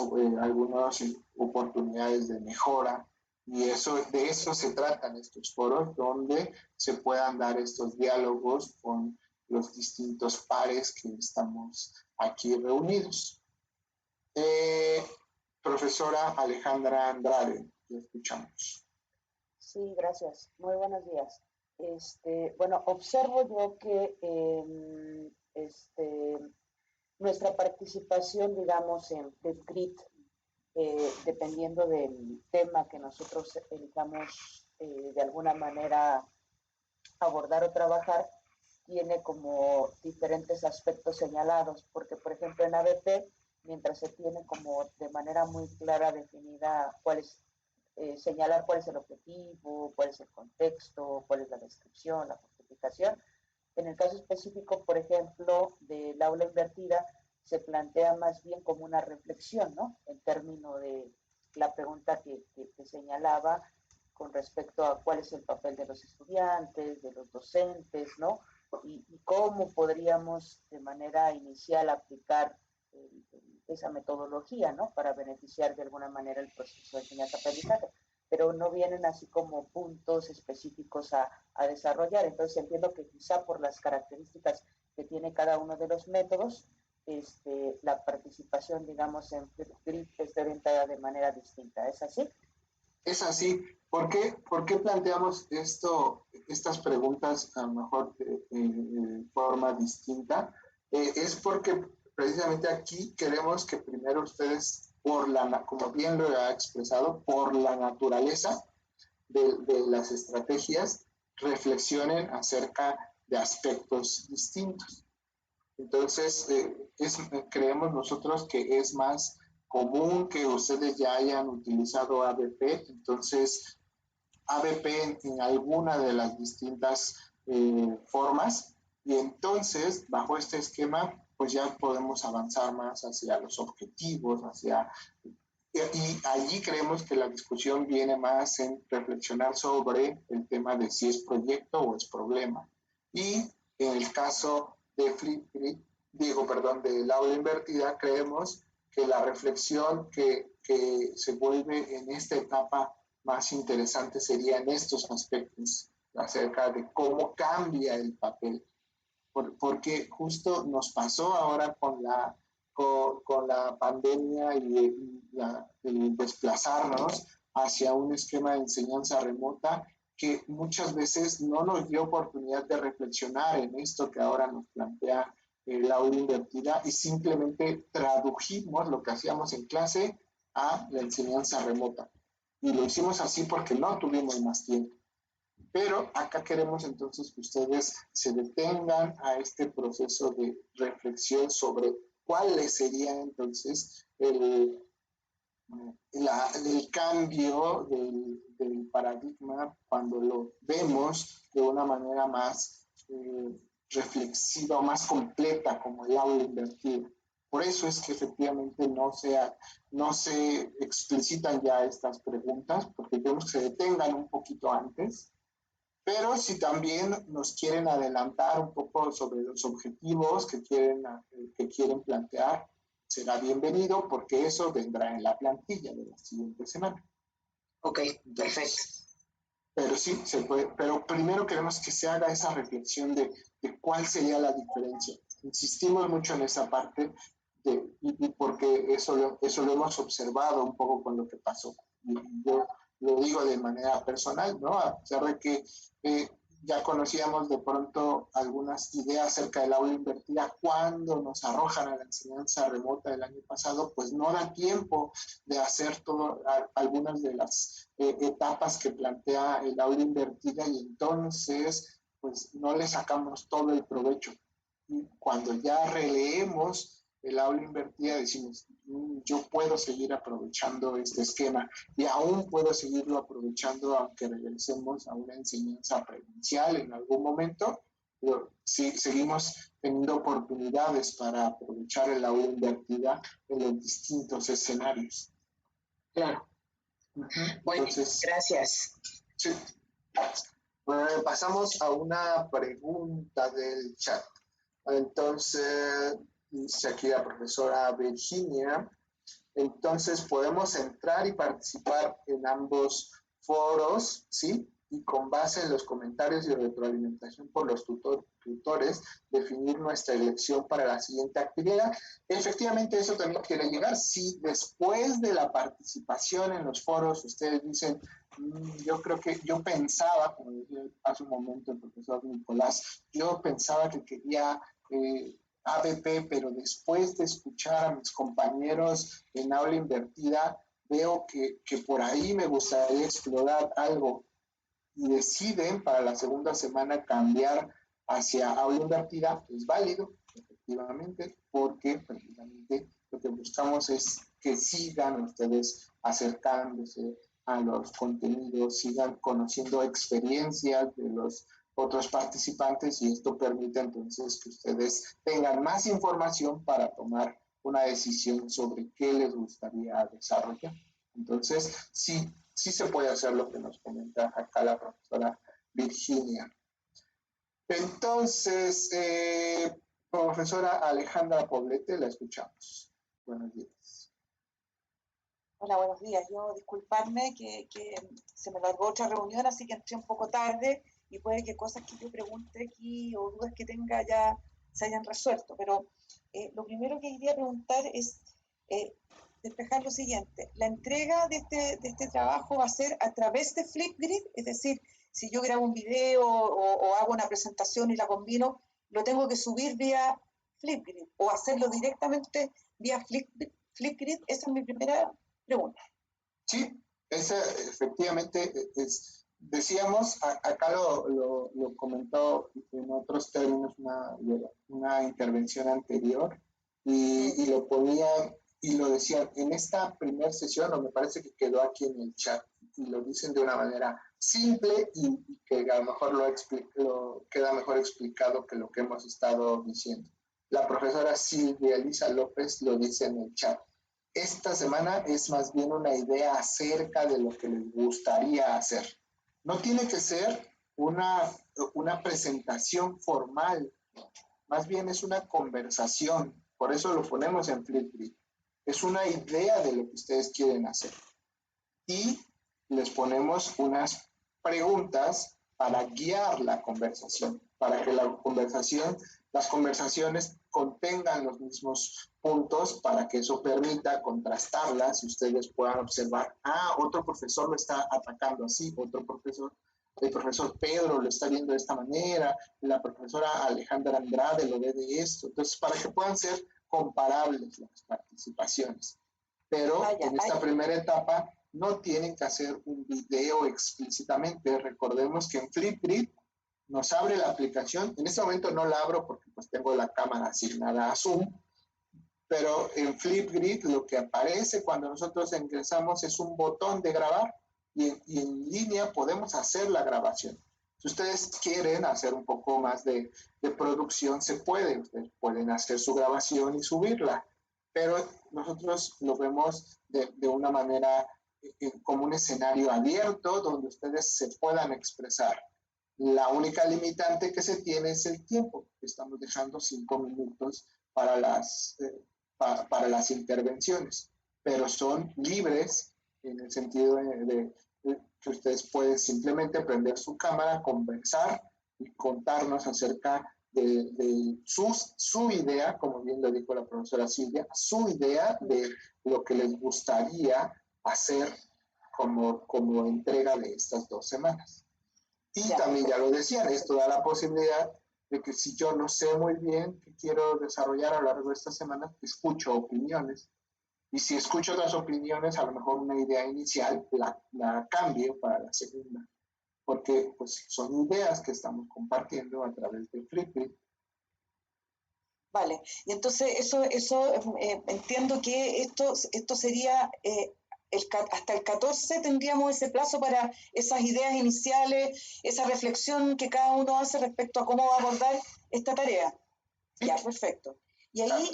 oportunidades de mejora. Y de eso se tratan estos foros, donde se puedan dar estos diálogos con los distintos pares que estamos aquí reunidos. Profesora Alejandra Andrade, la escuchamos. Sí, gracias. Muy buenos días. Bueno, observo yo que nuestra participación, digamos, en FlipGrid, dependiendo del tema que nosotros elijamos de alguna manera abordar o trabajar, tiene como diferentes aspectos señalados, porque por ejemplo en ABP, mientras se tiene como de manera muy clara definida señalar cuál es el objetivo, cuál es el contexto, cuál es la descripción, la justificación. En el caso específico, por ejemplo, del aula invertida, se plantea más bien como una reflexión, ¿no? En términos de la pregunta que señalaba con respecto a cuál es el papel de los estudiantes, de los docentes, ¿no? Y cómo podríamos de manera inicial aplicar esa metodología, ¿no? Para beneficiar de alguna manera el proceso de enseñanza-aprendizaje, pero no vienen así como puntos específicos a desarrollar. Entonces entiendo que quizá por las características que tiene cada uno de los métodos, la participación, digamos, en FlipGrid está orientada de manera distinta. ¿Es así? Es así. ¿Por qué planteamos estas preguntas a lo mejor de forma distinta? Es porque precisamente aquí queremos que primero ustedes, como bien lo ha expresado, por la naturaleza de las estrategias, reflexionen acerca de aspectos distintos. Entonces, creemos nosotros que es más común que ustedes ya hayan utilizado ABP, entonces ABP en alguna de las distintas formas, y entonces bajo este esquema pues ya podemos avanzar más hacia los objetivos, y allí creemos que la discusión viene más en reflexionar sobre el tema de si es proyecto o es problema. Y en el caso de FlipGrid, del aula invertida, creemos que la reflexión que se vuelve en esta etapa más interesante sería en estos aspectos acerca de cómo cambia el papel. Porque justo nos pasó ahora con la pandemia y el desplazarnos hacia un esquema de enseñanza remota que muchas veces no nos dio oportunidad de reflexionar en esto que ahora nos plantea el aula invertida, y simplemente tradujimos lo que hacíamos en clase a la enseñanza remota. Y lo hicimos así porque no tuvimos más tiempo. Pero acá queremos entonces que ustedes se detengan a este proceso de reflexión sobre cuál sería entonces el cambio del paradigma cuando lo vemos de una manera más reflexiva o más completa, como el aula invertida. Por eso es que efectivamente no se explicitan ya estas preguntas, porque queremos que se detengan un poquito antes. Pero si también nos quieren adelantar un poco sobre los objetivos que quieren plantear, será bienvenido, porque eso vendrá en la plantilla de la siguiente semana. Ok, perfecto. Pero sí, se puede. Pero primero queremos que se haga esa reflexión de cuál sería la diferencia. Insistimos mucho en esa parte, y porque eso lo hemos observado un poco con lo que pasó. Y yo lo digo de manera personal, ¿no? A pesar de que ya conocíamos de pronto algunas ideas acerca del aula invertida cuando nos arrojan a la enseñanza remota del año pasado, pues no da tiempo de hacer algunas de las etapas que plantea el aula invertida, y entonces pues no le sacamos todo el provecho. Y cuando ya releemos el aula invertida, decimos, yo puedo seguir aprovechando este esquema y aún puedo seguirlo aprovechando aunque regresemos a una enseñanza presencial en algún momento, pero sí, seguimos teniendo oportunidades para aprovechar el aula invertida en los distintos escenarios. Claro. Bueno, Entonces, gracias. sí. Pasamos a una pregunta del chat. Entonces, dice aquí la profesora Virginia, entonces podemos entrar y participar en ambos foros, ¿sí? Y con base en los comentarios y retroalimentación por los tutores, definir nuestra elección para la siguiente actividad. Efectivamente, eso también quiere llegar. Si después de la participación en los foros ustedes dicen, yo creo que yo pensaba, como decía hace un momento el profesor Nicolás, yo pensaba que quería ABP, pero después de escuchar a mis compañeros en aula invertida, veo que por ahí me gustaría explorar algo y deciden para la segunda semana cambiar hacia aula invertida, es válido, efectivamente, porque precisamente lo que buscamos es que sigan ustedes acercándose a los contenidos, sigan conociendo experiencias de los otros participantes y esto permite entonces que ustedes tengan más información para tomar una decisión sobre qué les gustaría desarrollar. Entonces, sí se puede hacer lo que nos comenta acá la profesora Virginia. Entonces, profesora Alejandra Poblete, la escuchamos. Buenos días. Hola, buenos días. Yo disculparme que se me largó otra reunión, así que entré un poco tarde y puede que cosas que yo pregunte aquí o dudas que tenga ya se hayan resuelto. Pero lo primero que quería preguntar es despejar lo siguiente. La entrega de este trabajo va a ser a través de Flipgrid, es decir, si yo grabo un video o hago una presentación y la combino, lo tengo que subir vía Flipgrid o hacerlo directamente vía Flipgrid. Esa es mi primera pregunta. Sí, esa efectivamente es, decíamos, acá lo comentó en otros términos una intervención anterior y lo ponía y lo decían en esta primera sesión, o me parece que quedó aquí en el chat, y lo dicen de una manera simple y que a lo mejor lo queda mejor explicado que lo que hemos estado diciendo. La profesora Silvia Elisa López lo dice en el chat. Esta semana es más bien una idea acerca de lo que les gustaría hacer. No tiene que ser una presentación formal, más bien es una conversación, por eso lo ponemos en Flipgrid. Es una idea de lo que ustedes quieren hacer. Y les ponemos unas preguntas para guiar la conversación, para que las conversaciones contengan los mismos puntos, para que eso permita contrastarlas y ustedes puedan observar, otro profesor lo está atacando así, el profesor Pedro lo está viendo de esta manera, la profesora Alejandra Andrade lo ve de esto. Entonces, para que puedan ser comparables las participaciones. Pero en esta primera etapa no tienen que hacer un video explícitamente. Recordemos que en Flipgrid nos abre la aplicación. En este momento no la abro porque pues tengo la cámara asignada a Zoom, pero en Flipgrid lo que aparece cuando nosotros ingresamos es un botón de grabar y en línea podemos hacer la grabación. Si ustedes quieren hacer un poco más de producción, se puede. Ustedes pueden hacer su grabación y subirla, pero nosotros lo vemos de una manera como un escenario abierto donde ustedes se puedan expresar. La única limitante que se tiene es el tiempo. Estamos dejando 5 minutos para las intervenciones, pero son libres en el sentido de que ustedes pueden simplemente prender su cámara, conversar y contarnos acerca de su idea, como bien lo dijo la profesora Silvia, su idea de lo que les gustaría hacer como entrega de estas 2 semanas. Y también ya lo decían, esto da la posibilidad de que si yo no sé muy bien qué quiero desarrollar a lo largo de esta semana, escucho opiniones. Y si escucho otras opiniones, a lo mejor una idea inicial la cambio para la segunda. Porque pues, son ideas que estamos compartiendo a través de Flipgrid. Vale, y entonces entiendo que esto sería, hasta el 14 tendríamos ese plazo para esas ideas iniciales, esa reflexión que cada uno hace respecto a cómo va a abordar esta tarea. Ya, perfecto. Y ahí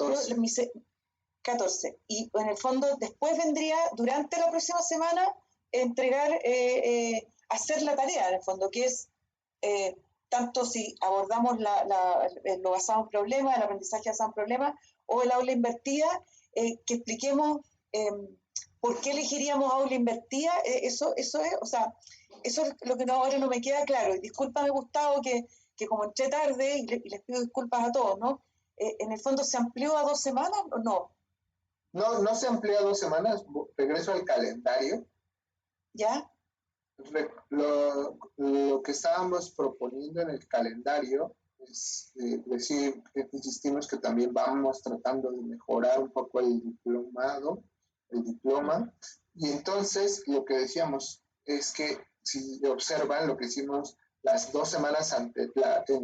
14. Y en el fondo después vendría, durante la próxima semana, entregar, hacer la tarea, en el fondo, que es... tanto si abordamos lo basado en problemas, el aprendizaje basado en problemas, o el aula invertida, que expliquemos por qué elegiríamos aula invertida, eso es, o sea, eso es lo que ahora no me queda claro. Y discúlpame, Gustavo, que como entré tarde, y les pido disculpas a todos, ¿no? En el fondo, ¿se amplió a 2 semanas o no? No se amplió a 2 semanas, regreso al calendario. ¿Ya? Lo que estábamos proponiendo en el calendario es decir, insistimos que también vamos tratando de mejorar un poco el diploma, y entonces lo que decíamos es que si observan lo que hicimos las 2 semanas en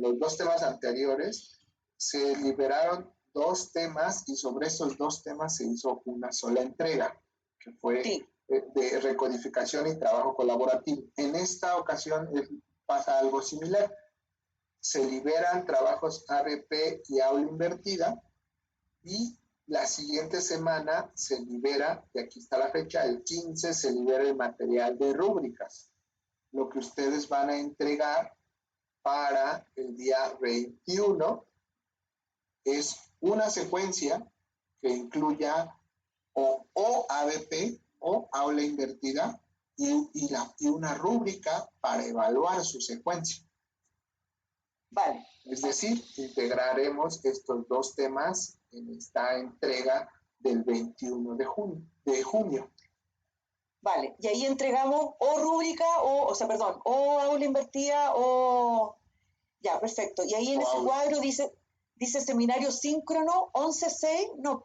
los 2 temas anteriores, se liberaron 2 temas y sobre esos 2 temas se hizo una sola entrega, que fue de recodificación y trabajo colaborativo. En esta ocasión pasa algo similar. Se liberan trabajos ARP y aula invertida, y la siguiente semana se libera, y aquí está la fecha, el 15 se libera el material de rúbricas, lo que ustedes van a entregar para el día 21 es una secuencia que incluya o ABP o aula invertida y una rúbrica para evaluar su secuencia. Vale. Es decir, integraremos estos 2 temas en esta entrega del 21 de junio. Vale, y ahí entregamos o rúbrica o aula invertida o... Ya, perfecto. Y ahí en ese cuadro dice seminario síncrono 11-6, no,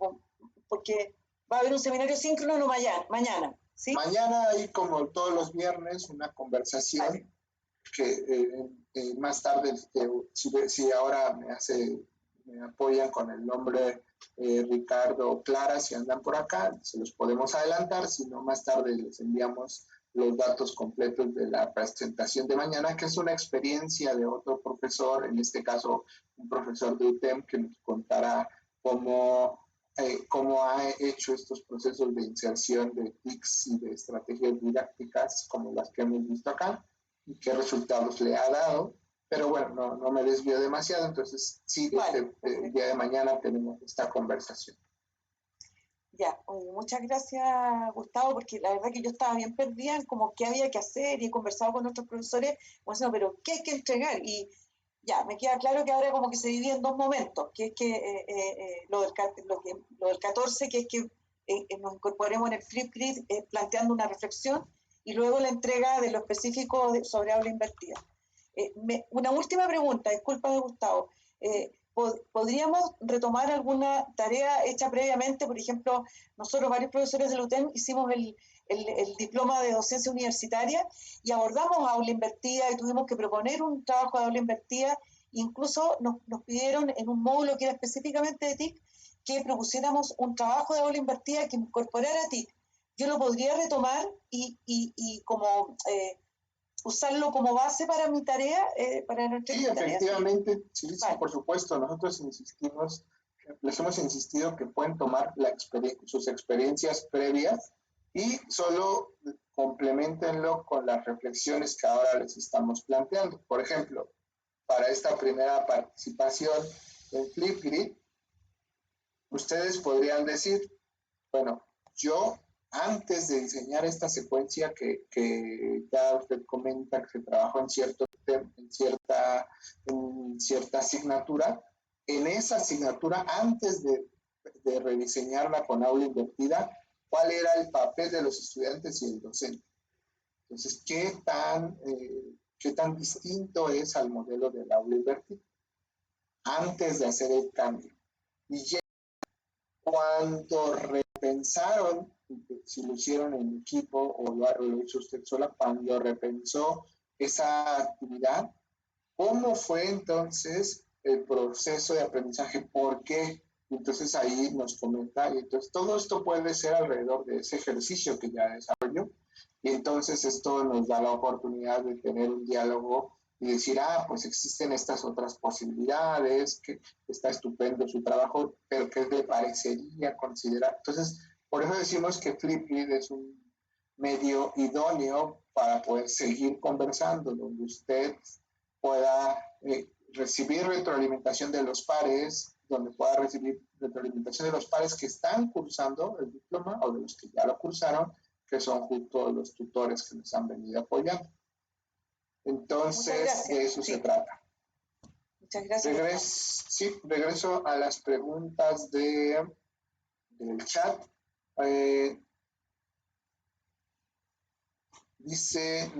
porque va a haber un seminario síncrono mañana, ¿sí? Mañana hay, como todos los viernes, una conversación. Vale. Que más tarde, si ahora me apoyan con el nombre Ricardo o Clara, si andan por acá, se los podemos adelantar, si no, más tarde les enviamos los datos completos de la presentación de mañana, que es una experiencia de otro profesor, en este caso un profesor de UTEM, que nos contará cómo ha hecho estos procesos de inserción de TICs y de estrategias didácticas como las que hemos visto acá, y qué resultados le ha dado. Pero bueno, no me desvío demasiado, entonces sí, vale. El día de mañana tenemos esta conversación. Ya, muchas gracias, Gustavo, porque la verdad que yo estaba bien perdida en como qué había que hacer, y he conversado con otros profesores, bueno, pero ¿qué hay que entregar? Y ya, me queda claro que ahora como que se divide en 2 momentos, que es que lo del 14, que es que nos incorporemos en el Flipgrid planteando una reflexión, y luego la entrega de lo específico sobre aula invertida. Una última pregunta, discúlpame, Gustavo. ¿Podríamos retomar alguna tarea hecha previamente? Por ejemplo, nosotros, varios profesores del UTEM, hicimos el diploma de docencia universitaria y abordamos aula invertida y tuvimos que proponer un trabajo de aula invertida. Incluso nos pidieron en un módulo que era específicamente de TIC que propusiéramos un trabajo de aula invertida que incorporara TIC. Yo lo podría retomar y como usarlo como base para mi tarea, para nuestra tarea. Efectivamente, sí, vale. Por supuesto. Nosotros les hemos insistido que pueden tomar sus experiencias previas y solo complementenlo con las reflexiones que ahora les estamos planteando. Por ejemplo, para esta primera participación en Flipgrid, ustedes podrían decir, bueno, yo antes de diseñar esta secuencia que ya usted comenta que se trabajó en cierta asignatura, en esa asignatura, antes de rediseñarla con aula invertida, ¿cuál era el papel de los estudiantes y el docente? Entonces, ¿qué tan distinto es al modelo del aula invertida? Antes de hacer el cambio. Y ya cuando repensaron, si lo hicieron en equipo o lo hizo usted sola, cuando repensó esa actividad, ¿cómo fue entonces el proceso de aprendizaje, ¿por qué? Entonces ahí nos comenta, y entonces todo esto puede ser alrededor de ese ejercicio que ya desarrolló, y entonces esto nos da la oportunidad de tener un diálogo y decir, pues existen estas otras posibilidades, que está estupendo su trabajo, pero ¿qué le parecería considerar? Entonces, por eso decimos que Flipgrid es un medio idóneo para poder seguir conversando, donde usted pueda recibir retroalimentación de los pares, donde pueda recibir retroalimentación de los pares que están cursando el diploma o de los que ya lo cursaron, que son justo los tutores que nos han venido apoyando. Entonces, de eso se trata. Muchas gracias. Regreso a las preguntas del chat. Dice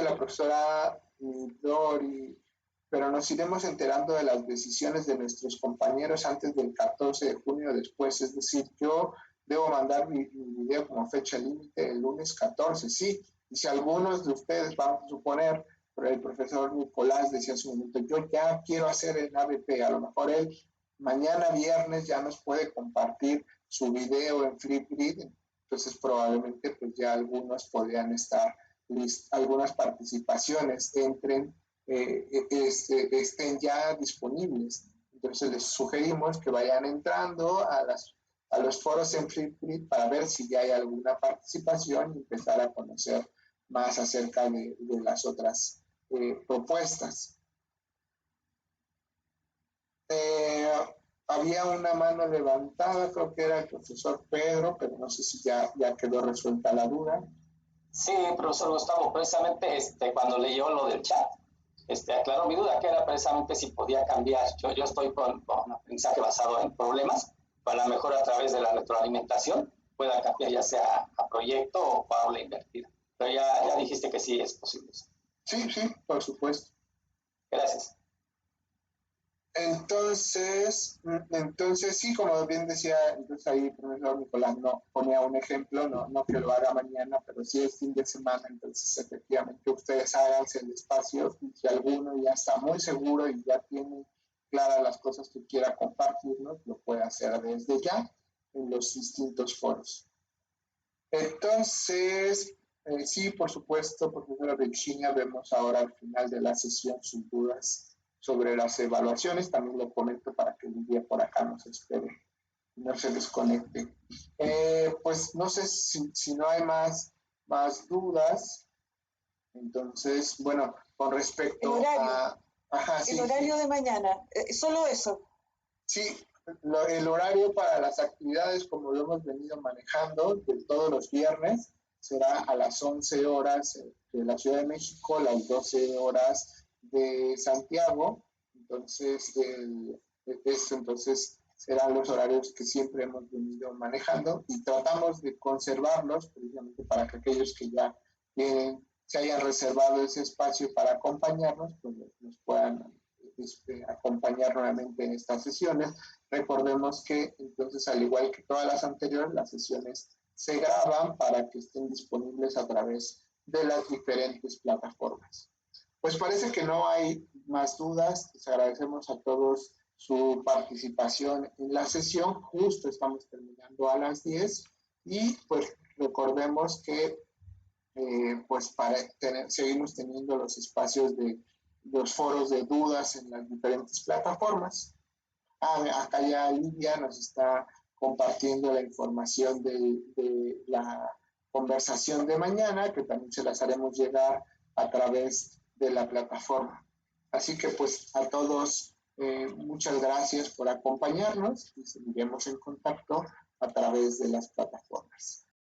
la profesora Midori, pero nos iremos enterando de las decisiones de nuestros compañeros antes del 14 de junio después. Es decir, yo debo mandar mi video como fecha límite el lunes 14, sí. Y si algunos de ustedes, vamos a suponer, pero el profesor Nicolás decía hace un momento, yo ya quiero hacer el ABP, a lo mejor él mañana viernes ya nos puede compartir su video en Flipgrid, entonces probablemente pues ya algunos podrían estar, algunas participaciones estén ya disponibles. Entonces les sugerimos que vayan entrando a los foros en Flipgrid para ver si ya hay alguna participación y empezar a conocer más acerca de las otras propuestas. Había una mano levantada, creo que era el profesor Pedro, pero no sé si ya quedó resuelta la duda. Sí, profesor Gustavo, precisamente cuando leyó lo del chat, aclaró mi duda, que era precisamente si podía cambiar. Yo estoy con un aprendizaje basado en problemas, para lo mejor a través de la retroalimentación pueda cambiar ya sea a proyecto o a aula invertida. Pero ya dijiste que sí es posible. Sí, por supuesto. Gracias. Entonces sí, como bien decía, entonces ahí el profesor Nicolás no ponía un ejemplo, no que lo haga mañana, pero sí es fin de semana, entonces efectivamente ustedes háganse el espacio, y si alguno ya está muy seguro y ya tiene claras las cosas que quiera compartirnos, lo puede hacer desde ya en los distintos foros. Entonces, sí, por supuesto, profesora Virginia, vemos ahora al final de la sesión sus dudas sobre las evaluaciones. También lo comento para que Lidia por acá nos espere, no se desconecte. Pues no sé si no hay más dudas. Entonces, bueno, con respecto a... el horario de mañana, solo eso. Sí, el horario para las actividades, como lo hemos venido manejando de todos los viernes, será a las 11 horas de la Ciudad de México, las 12 horas de Santiago. Entonces, entonces serán los horarios que siempre hemos venido manejando y tratamos de conservarlos precisamente para que aquellos que ya se hayan reservado ese espacio para acompañarnos, pues nos puedan acompañar nuevamente en estas sesiones. Recordemos que entonces, al igual que todas las anteriores, las sesiones se graban para que estén disponibles a través de las diferentes plataformas. Pues parece que no hay más dudas. Les agradecemos a todos su participación en la sesión. Justo estamos terminando a las 10 y pues recordemos que pues seguimos teniendo los espacios de los foros de dudas en las diferentes plataformas. Acá ya Lidia nos está compartiendo la información de la conversación de mañana, que también se las haremos llegar a través de la plataforma. Así que pues a todos muchas gracias por acompañarnos y seguiremos en contacto a través de las plataformas.